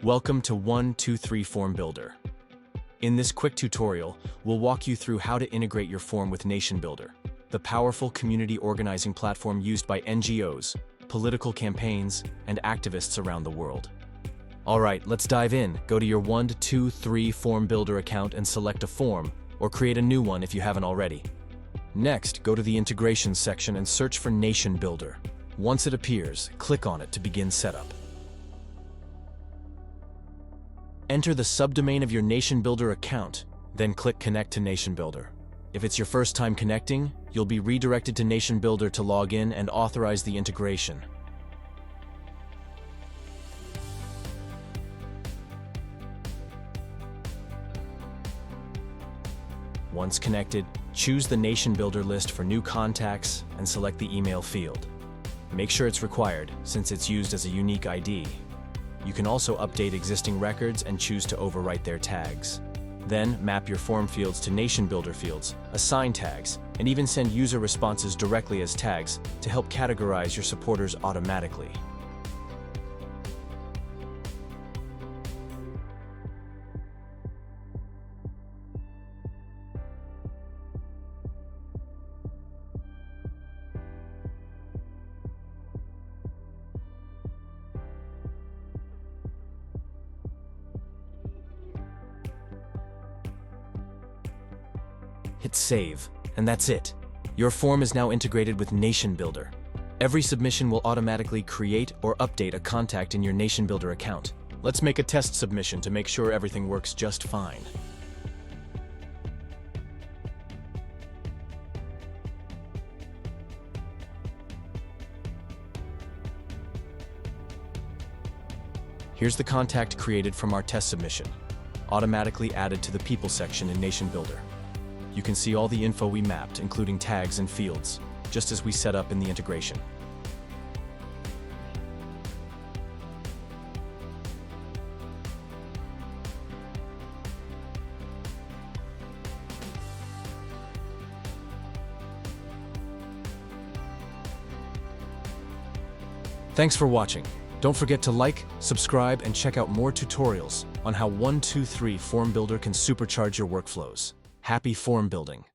Welcome to 123FormBuilder. In this quick tutorial, we'll walk you through how to integrate your form with NationBuilder, the powerful community organizing platform used by NGOs, political campaigns, and activists around the world. Alright, let's dive in. Go to your 123FormBuilder account and select a form, or create a new one if you haven't already. Next, go to the Integrations section and search for NationBuilder. Once it appears, click on it to begin setup. Enter the subdomain of your NationBuilder account, then click Connect to NationBuilder. If it's your first time connecting, you'll be redirected to NationBuilder to log in and authorize the integration. Once connected, choose the NationBuilder list for new contacts and select the email field. Make sure it's required, since it's used as a unique ID. You can also update existing records and choose to overwrite their tags. Then, map your form fields to NationBuilder fields, assign tags, and even send user responses directly as tags to help categorize your supporters automatically. Hit save, and that's it. Your form is now integrated with NationBuilder. Every submission will automatically create or update a contact in your NationBuilder account. Let's make a test submission to make sure everything works just fine. Here's the contact created from our test submission, automatically added to the People section in NationBuilder. You can see all the info we mapped, including tags and fields, just as we set up in the integration. Thanks for watching. Don't forget to like, subscribe, and check out more tutorials on how 123FormBuilder can supercharge your workflows. Happy form building!